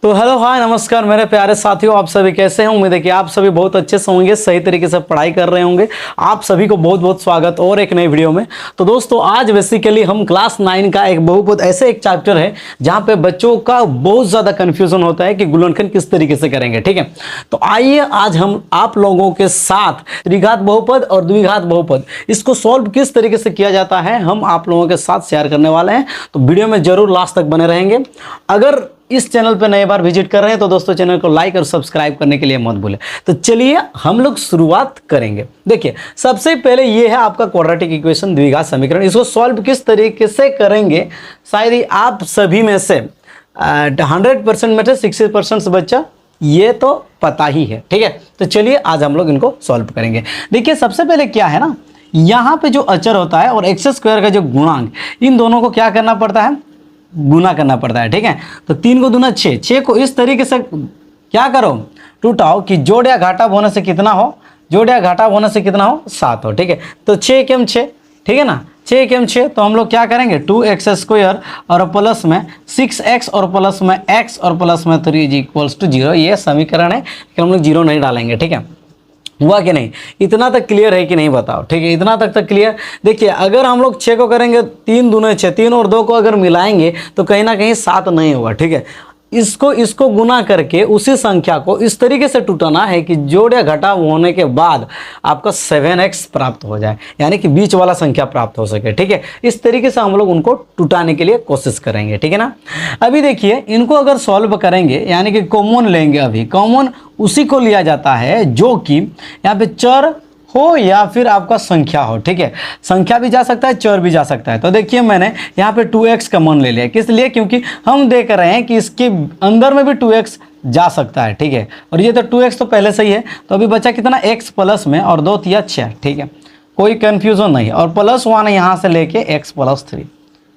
तो hello hi नमस्कार मेरे प्यारे साथियों, आप सभी कैसे हैं। उम्मीद है कि आप सभी बहुत अच्छे से होंगे, सही तरीके से पढ़ाई कर रहे होंगे। आप सभी को बहुत बहुत स्वागत और एक नई वीडियो में। तो दोस्तों आज बेसिकली हम क्लास 9 का एक बहुत ऐसे एक चैप्टर है जहां पे बच्चों का बहुत ज़्यादा कन्फ्यूजन होता है कि गुणनखंड किस तरीके से करेंगे। ठीक है, तो आइए आज हम आप लोगों के साथ त्रिघात बहुपद और द्विघात बहुपद इसको सॉल्व किस तरीके से किया जाता है हम आप लोगों के साथ शेयर करने वाले हैं। तो वीडियो में जरूर लास्ट तक बने रहेंगे। अगर इस चैनल पे नए बार विजिट कर रहे हैं तो दोस्तों चैनल को लाइक और सब्सक्राइब करने के लिए मत भूलें। तो चलिए हम लोग शुरुआत करेंगे। देखिए सबसे पहले ये है आपका क्वाड्रेटिक इक्वेशन, द्विघात समीकरण। इसको सॉल्व किस तरीके से करेंगे शायद ही आप सभी में से 100% में से 60% बच्चा ये तो पता ही है। ठीक है, तो चलिए आज हम लोग इनको सॉल्व करेंगे। देखिए सबसे पहले क्या है ना, यहाँ पे जो अचर होता है और एक्स स्क्वायर का जो गुणांक, इन दोनों को क्या करना पड़ता है, गुना करना पड़ता है। ठीक है, तो 3 को दूना 6, 6 को इस तरीके से क्या करो, टूटाओ कि जोड़ या घाटा होने से कितना हो, जोड़ या घाटा होने से कितना हो, 7 हो। ठीक है, तो 6 के 6, ठीक है ना, 6 के 6, तो हम लोग क्या करेंगे 2x स्क्वायर और प्लस में 6x और प्लस में x और प्लस में 3 इक्वल्स टू 0। ये समीकरण है कि हम लोग 0 नहीं डालेंगे। ठीक है, हुआ कि नहीं, इतना तक क्लियर है कि नहीं बताओ। ठीक है, इतना तक क्लियर। देखिए अगर हम लोग 6 को करेंगे 3 दूने 6, 3 और 2 को अगर मिलाएंगे तो कहीं ना कहीं 7 नहीं होगा। ठीक है, इसको गुना करके उसी संख्या को इस तरीके से टूटाना है कि जोड़ या घटाव होने के बाद आपका 7x प्राप्त हो जाए, यानी कि बीच वाला संख्या प्राप्त हो सके। ठीक है, इस तरीके से हम लोग उनको टूटाने के लिए कोशिश करेंगे। ठीक है ना, अभी देखिए इनको अगर सॉल्व करेंगे यानी कि कॉमन लेंगे, अभी कॉमन उसी को लिया जाता है जो कि यहाँ पे चर हो या फिर आपका संख्या हो। ठीक है, संख्या भी जा सकता है, चर भी जा सकता है। तो देखिए मैंने यहाँ पे 2x का मान ले लिया, किस लिए, क्योंकि हम देख रहे हैं कि इसके अंदर में भी 2x जा सकता है। ठीक है, और ये तो 2x तो पहले से ही है, तो अभी बचा कितना, x प्लस में और 2 तिया 6। ठीक है, कोई कन्फ्यूजन नहीं, और +1 यहाँ से लेके x + 3।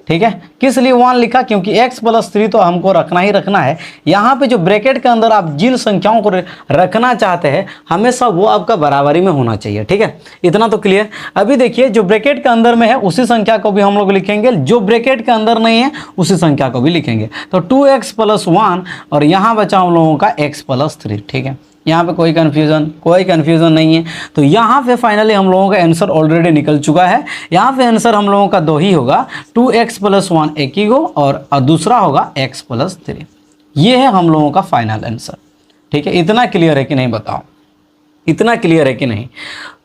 ठीक है, किस लिए 1 लिखा, क्योंकि x + 3 तो हमको रखना ही रखना है। यहाँ पे जो ब्रैकेट के अंदर आप जिन संख्याओं को रखना चाहते हैं हमेशा वो आपका बराबरी में होना चाहिए। ठीक है, इतना तो क्लियर। अभी देखिए जो ब्रैकेट के अंदर में है उसी संख्या को भी हम लोग लिखेंगे, जो ब्रैकेट के अंदर नहीं है उसी संख्या को भी लिखेंगे। तो 2x + 1 और यहाँ बचा हम लोगों का x + 3। ठीक है, यहाँ पे कोई कन्फ्यूज़न नहीं है। तो यहाँ पे फाइनली हम लोगों का आंसर ऑलरेडी निकल चुका है। यहाँ पे आंसर हम लोगों का 2 ही होगा, 2x + 1 एक ही हो और दूसरा होगा x + 3। ये है हम लोगों का फाइनल आंसर। ठीक है, इतना क्लियर है कि नहीं बताओ, इतना क्लियर है कि नहीं।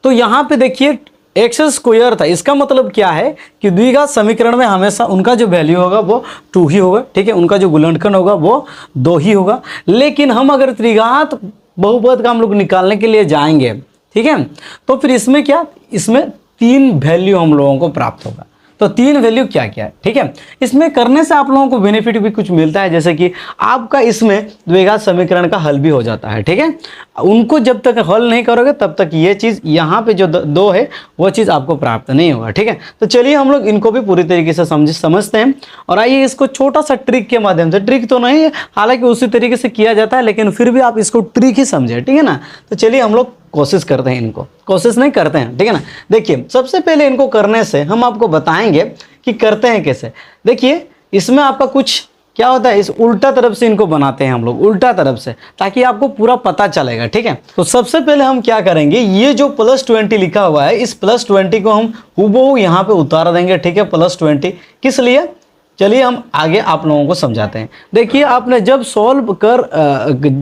तो यहाँ पे देखिए एक्स स्क्वायर था, इसका मतलब क्या है कि द्विघात समीकरण में हमेशा उनका जो वैल्यू होगा वो 2 ही होगा। ठीक है, उनका जो गुणनखंड होगा वो 2 ही होगा। लेकिन हम अगर त्रिघात बहुपद का हम लोग निकालने के लिए जाएंगे, ठीक है, तो फिर इसमें क्या, इसमें 3 वैल्यू हम लोगों को प्राप्त होगा। तो 3 वैल्यू क्या क्या है, ठीक है, इसमें करने से आप लोगों को बेनिफिट भी कुछ मिलता है, जैसे कि आपका इसमें द्विघात समीकरण का हल भी हो जाता है। ठीक है, उनको जब तक हल नहीं करोगे तब तक ये चीज़ यहाँ पे जो 2 है वो चीज़ आपको प्राप्त नहीं होगा। ठीक है, तो चलिए हम लोग इनको भी पूरी तरीके से समझते हैं और आइए इसको छोटा सा ट्रिक के माध्यम से, ट्रिक तो नहीं है हालांकि उसी तरीके से किया जाता है लेकिन फिर भी आप इसको ट्रिक ही समझे। ठीक है ना, तो चलिए हम लोग कोशिश करते हैं, इनको कोशिश नहीं करते हैं। ठीक है ना, देखिए सबसे पहले इनको करने से हम आपको बताएंगे कि करते हैं कैसे। देखिए इसमें आपका कुछ क्या होता है, इस उल्टा तरफ से इनको बनाते हैं हम लोग, उल्टा तरफ से, ताकि आपको पूरा पता चलेगा। ठीक है, तो सबसे पहले हम क्या करेंगे, ये जो +20 लिखा हुआ है इस +20 को हम हूबहू यहाँ पे उतार देंगे। ठीक है, +20 किस लिए, चलिए हम आगे आप लोगों को समझाते हैं। देखिए आपने जब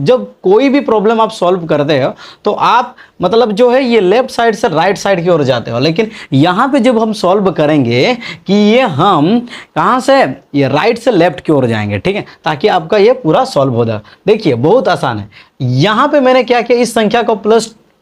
जब कोई भी प्रॉब्लम आप सॉल्व करते हो तो आप मतलब जो है ये लेफ्ट साइड से राइट साइड की ओर जाते हो, लेकिन यहाँ पे जब हम सॉल्व करेंगे कि ये हम कहाँ से, ये राइट से लेफ्ट की ओर जाएंगे। ठीक है, ताकि आपका ये पूरा सॉल्व हो जाए। देखिए बहुत आसान है। यहाँ पे मैंने क्या किया, इस संख्या को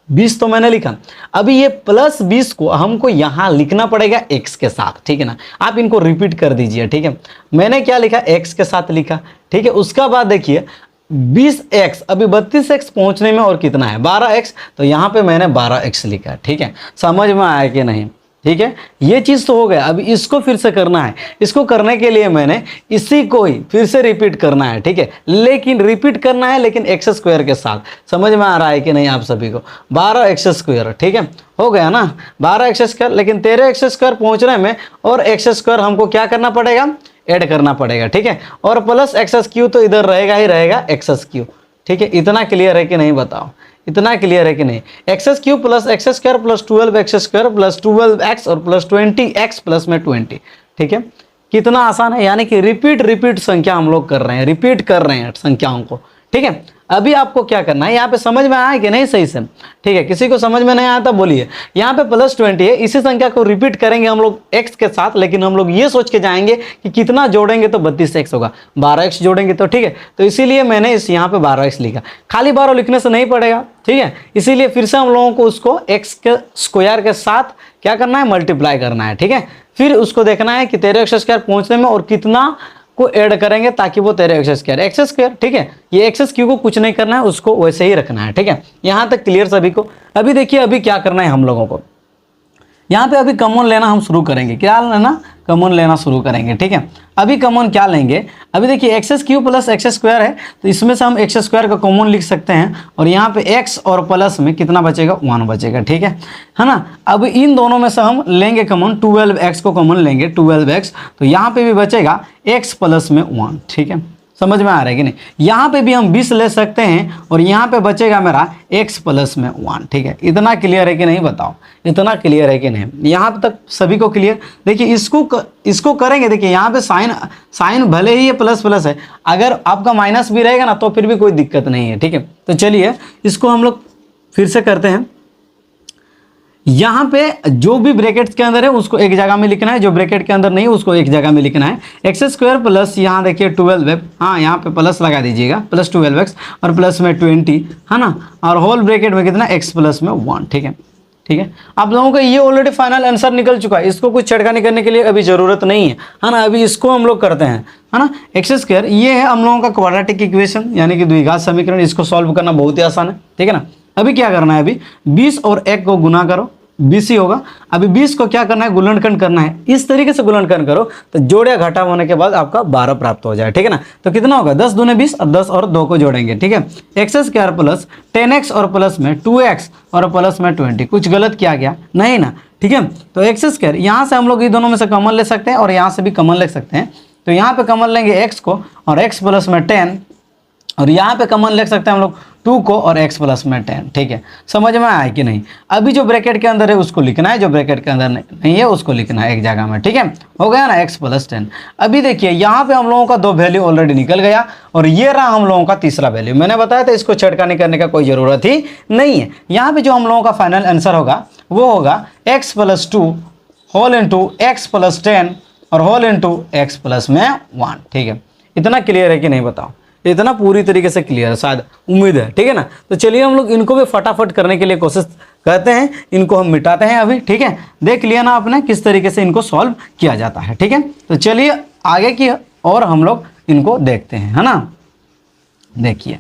+20 तो मैंने लिखा, अभी ये +20 को हमको यहाँ लिखना पड़ेगा x के साथ। ठीक है ना, आप इनको रिपीट कर दीजिए। ठीक है, मैंने क्या लिखा, x के साथ लिखा। ठीक है, उसका बाद देखिए 20x, अभी 32x पहुँचने में और कितना है, 12x, तो यहाँ पे मैंने 12x लिखा। ठीक है, समझ में आया कि नहीं। ठीक है, ये चीज़ तो हो गया। अभी इसको फिर से करना है, इसको करने के लिए मैंने इसी को ही फिर से रिपीट करना है। ठीक है, लेकिन रिपीट करना है लेकिन एक्स स्क्वायर के साथ। समझ में आ रहा है कि नहीं आप सभी को, 12x²। ठीक है, हो गया ना 12x², लेकिन 13x² पहुंचने में और x² हमको क्या करना पड़ेगा, ऐड करना पड़ेगा, ठीक है। और प्लस एक्स क्यू तो इधर रहेगा ही रहेगा एक्स क्यू, ठीक है। इतना क्लियर है कि नहीं बताओ, इतना क्लियर है कि नहीं। X Q plus x square plus 12x square plus 12x और प्लस 20x प्लस में 20, ठीक है। कितना आसान है, यानी कि रिपीट संख्या हम लोग कर रहे हैं, रिपीट कर रहे हैं संख्याओं को, ठीक है। अभी आपको क्या करना है, यहाँ पे समझ में आया कि नहीं सही से, ठीक है। किसी को समझ में नहीं आया तो बोलिए। यहाँ पे प्लस 20 है, इसी संख्या को रिपीट करेंगे हम लोग x के साथ, लेकिन हम लोग ये सोच के जाएंगे कि कितना जोड़ेंगे तो 32x होगा, 12x जोड़ेंगे तो, ठीक है। तो इसीलिए मैंने इस यहाँ पे 12x लिखा, खाली 12 लिखने से नहीं पड़ेगा, ठीक है। इसीलिए फिर से हम लोगों को उसको x के स्क्वायर के साथ क्या करना है, मल्टीप्लाई करना है, ठीक है। फिर उसको देखना है कि 13x स्क्वायर पहुँचने में और कितना को ऐड करेंगे ताकि वो 13x स्क्वायर, ठीक है। ये एक्स क्यू को कुछ नहीं करना है, उसको वैसे ही रखना है, ठीक है। यहाँ तक क्लियर सभी को। अभी देखिए अभी क्या करना है हम लोगों को, यहाँ पे अभी कॉमन लेना हम शुरू करेंगे। क्या लेना, कॉमन लेना शुरू करेंगे, ठीक है। अभी कॉमन क्या लेंगे, अभी देखिए x Q plus x square है, तो इसमें से हम एक्स स्क्वायर का कॉमन लिख सकते हैं और यहाँ पे एक्स और प्लस में कितना बचेगा, 1 बचेगा, ठीक है ना। अब इन दोनों में से हम लेंगे कॉमन, 12x को कॉमन लेंगे, 12x, तो यहाँ पे भी बचेगा x प्लस में 1, ठीक है। समझ में आ रहा है कि नहीं। यहाँ पे भी हम 20 ले सकते हैं और यहाँ पे बचेगा मेरा x प्लस में 1, ठीक है। इतना क्लियर है कि नहीं बताओ, इतना क्लियर है कि नहीं। यहाँ तक सभी को क्लियर। देखिए इसको करेंगे, देखिए यहाँ पे साइन भले ही ये प्लस प्लस है, अगर आपका माइनस भी रहेगा ना तो फिर भी कोई दिक्कत नहीं है, ठीक है। तो चलिए इसको हम लोग फिर से करते हैं। यहाँ पे जो भी ब्रैकेट के अंदर है उसको एक जगह में लिखना है, जो ब्रैकेट के अंदर नहीं है उसको एक जगह में लिखना है। एक्स स्क्वायर प्लस यहाँ देखिए 12, हाँ यहाँ पे प्लस लगा दीजिएगा, प्लस 12x और प्लस में 20, है ना। और होल ब्रैकेट में कितना, x प्लस में 1, ठीक है, ठीक है। आप लोगों का ये ऑलरेडी फाइनल आंसर निकल चुका है, इसको कुछ छेड़खानी करने के लिए अभी जरूरत नहीं है ना। अभी इसको हम लोग करते हैं, है ना। एक्स स्क्वायर ये है हम लोगों का क्वाड्रेटिक इक्वेशन, यानी कि द्विघात समीकरण। इसको सॉल्व करना बहुत ही आसान है, ठीक है ना। अभी क्या करना है, अभी 20 और 1 को गुना करो, 20 ही होगा। अभी 20 को क्या करना है, गुणनखंड करना है। इस तरीके से गुणनखंड करो तो जोड़ या घटा होने के बाद आपका 12 प्राप्त हो जाए, ठीक है ना। तो कितना होगा, 10 दूने 20 और 10 और 2 को जोड़ेंगे, ठीक है। एक्स स्क्वायर प्लस 10x और प्लस में 2x और प्लस में 20, कुछ गलत किया गया नहीं ना, ठीक है। तो एक्स स्क्वायर यहाँ से हम लोग ये दोनों में से कॉमन ले सकते हैं और यहाँ से भी कॉमन ले सकते हैं। तो यहाँ पे कॉमन लेंगे x को और x प्लस में 10, और यहाँ पे कॉमन लिख सकते हैं हम लोग 2 को और x प्लस में 10, ठीक है। समझ में आया कि नहीं। अभी जो ब्रैकेट के अंदर है उसको लिखना है, जो ब्रैकेट के अंदर नहीं है उसको लिखना है एक जगह में, ठीक है। हो गया ना, x प्लस 10। अभी देखिए यहाँ पे हम लोगों का 2 वैल्यू ऑलरेडी निकल गया और ये रहा हम लोगों का तीसरा वैल्यू। मैंने बताया था इसको छेड़खानी करने का कोई ज़रूरत ही नहीं है। यहाँ पे जो हम लोगों का फाइनल आंसर होगा वो होगा x plus 2 whole into x plus 10 और होल इंटू एक्स प्लस में 1, ठीक है। इतना क्लियर है कि नहीं बताओ, इतना पूरी तरीके से क्लियर है शायद, उम्मीद है, ठीक है ना। तो चलिए हम लोग इनको भी फटाफट करने के लिए कोशिश करते हैं, इनको हम मिटाते हैं अभी, ठीक है। देख लिया ना आपने किस तरीके से इनको सॉल्व किया जाता है, ठीक है। तो चलिए आगे की और हम लोग इनको देखते हैं, है ना। देखिए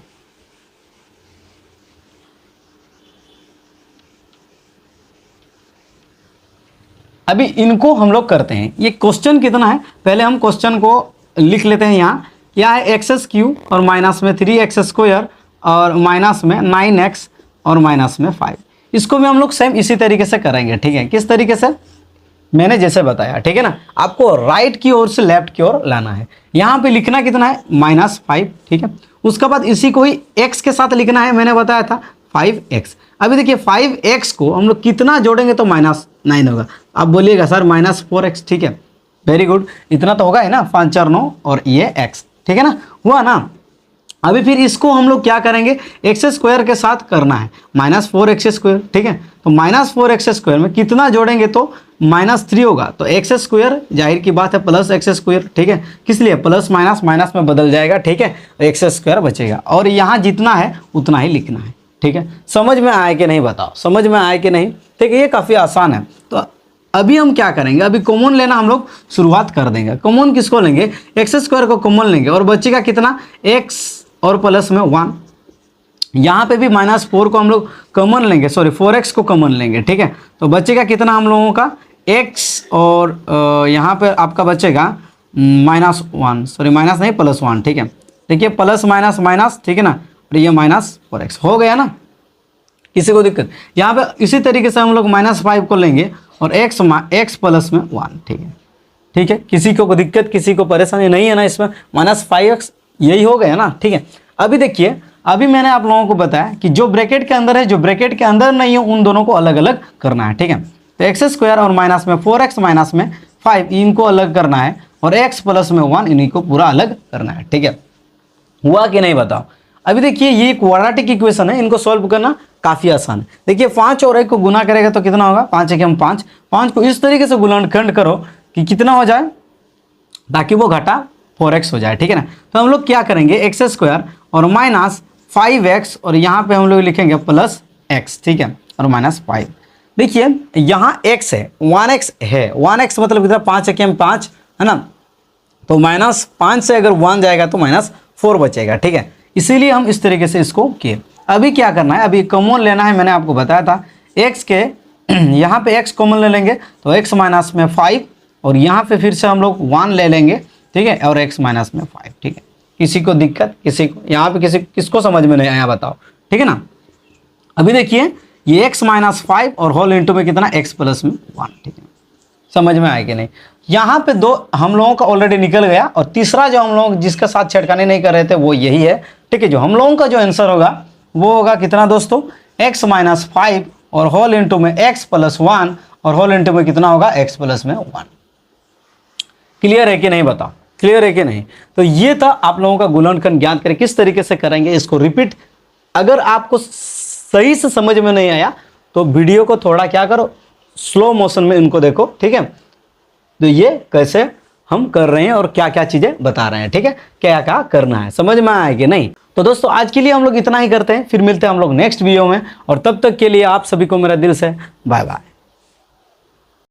अभी इनको हम लोग करते हैं। ये क्वेश्चन कितना है, पहले हम क्वेश्चन को लिख लेते हैं। यहाँ क्या है, एक्स क्यू और माइनस में 3x स्क्वायर और माइनस में 9x और माइनस में 5। इसको भी हम लोग सेम इसी तरीके से करेंगे, ठीक है। किस तरीके से, मैंने जैसे बताया, ठीक है ना। आपको राइट की ओर से लेफ्ट की ओर लाना है। यहाँ पे लिखना कितना है, -5, ठीक है। उसके बाद इसी को ही x के साथ लिखना है, मैंने बताया था 5x। अभी देखिए 5x को हम लोग कितना जोड़ेंगे तो -9 होगा। आप बोलिएगा सर -4x, ठीक है, वेरी गुड। इतना तो होगा है ना, 5 4 9 और ये x, ठीक है ना, हुआ ना। अभी फिर इसको हम लोग क्या करेंगे, एक्स स्क्वायर के साथ करना है, -4x स्क्वायर, ठीक है। तो -4x स्क्वायर में कितना जोड़ेंगे तो -3 होगा। तो एक्स स्क्वायर जाहिर की बात है प्लस एक्स स्क्वायर, ठीक है। किस लिए, प्लस माइनस माइनस में बदल जाएगा, ठीक है। एक्स स्क्वायर बचेगा और यहाँ जितना है उतना ही लिखना है, ठीक है। समझ में आए कि नहीं बताओ, समझ में आए कि नहीं, ठीक है। ये काफ़ी आसान है। तो अभी हम क्या करेंगे, अभी कॉमन लेना हम लोग शुरुआत कर देंगे। कॉमन किसको लेंगे, एक्स स्क्वायर को कॉमन लेंगे और बचेगा कितना, x और प्लस में 1। यहाँ पे भी -4 को हम लोग कॉमन लेंगे, सॉरी 4x को कॉमन लेंगे, ठीक है। तो बचेगा कितना हम लोगों का, x और यहाँ पे आपका बचेगा -1, सॉरी माइनस नहीं +1, ठीक है। देखिए प्लस माइनस माइनस, ठीक है ना, और ये -4x हो गया ना। किसी को दिक्कत, यहाँ पे इसी तरीके से हम लोग -5 को लेंगे और x प्लस में 1, ठीक है। ठीक है, किसी को दिक्कत, किसी को परेशानी नहीं है ना इसमें, -5x यही हो गया ना, ठीक है। अभी देखिए, अभी मैंने आप लोगों को बताया कि जो ब्रैकेट के अंदर है, जो ब्रैकेट के अंदर नहीं है, उन दोनों को अलग अलग करना है, ठीक है। तो x² और माइनस में 4x माइनस में 5 इनको अलग करना है, और x प्लस में 1 इन्हीं को पूरा अलग करना है, ठीक है। हुआ कि नहीं बताओ। अभी देखिए, ये क्वाड्रेटिक इक्वेशन है, इनको सॉल्व करना काफ़ी आसान है। देखिए 5 और 1 को गुना करेगा तो कितना होगा, 5 1 5, 5 को इस तरीके से गुणनखंड करो कि कितना हो जाए, ताकि वो घटा 4x हो जाए, ठीक है ना। तो हम लोग क्या करेंगे, x² और माइनस 5x, और यहाँ पे हम लोग लिखेंगे प्लस x, ठीक है, और -5। देखिए यहाँ x है, 1x है, 1x मतलब कितना, 5 1 5 है ना। तो -5 से अगर 1 जाएगा तो -4 बचेगा, ठीक है। इसीलिए हम इस तरीके से इसको किए। अभी क्या करना है, अभी कॉमन लेना है, मैंने आपको बताया था x के यहाँ पे x कॉमन ले लेंगे तो x माइनस में 5, और यहाँ पे फिर से हम लोग 1 ले लेंगे, ठीक है, और x माइनस में 5, ठीक है। किसी को दिक्कत, किसी को यहाँ पे किसको समझ में नहीं आया बताओ, ठीक है ना। अभी देखिए ये x माइनस 5 और होल इंटू में कितना, x प्लस में 1, ठीक है। समझ में आए कि नहीं। यहाँ पे 2 हम लोगों का ऑलरेडी निकल गया, और तीसरा जो हम लोग जिसके साथ छेड़खानी नहीं कर रहे थे वो यही है, ठीक है। जो हम लोगों का जो आंसर होगा वो होगा कितना दोस्तों, x माइनस 5 और होल इंटू में x प्लस 1, और होल इंटू में कितना होगा, x प्लस में 1। क्लियर है कि नहीं बताओ, क्लियर है कि नहीं। तो ये था आप लोगों का गुणनखंड ज्ञात करें किस तरीके से करेंगे, इसको रिपीट। अगर आपको सही से समझ में नहीं आया तो वीडियो को थोड़ा क्या करो, स्लो मोशन में इनको देखो, ठीक है। तो ये कैसे हम कर रहे हैं और क्या क्या चीजें बता रहे हैं, ठीक है, क्या क्या करना है, समझ में आया कि नहीं। तो दोस्तों आज के लिए हम लोग इतना ही करते हैं, फिर मिलते हैं हम लोग नेक्स्ट वीडियो में, और तब तक के लिए आप सभी को मेरा दिल से बाय बाय।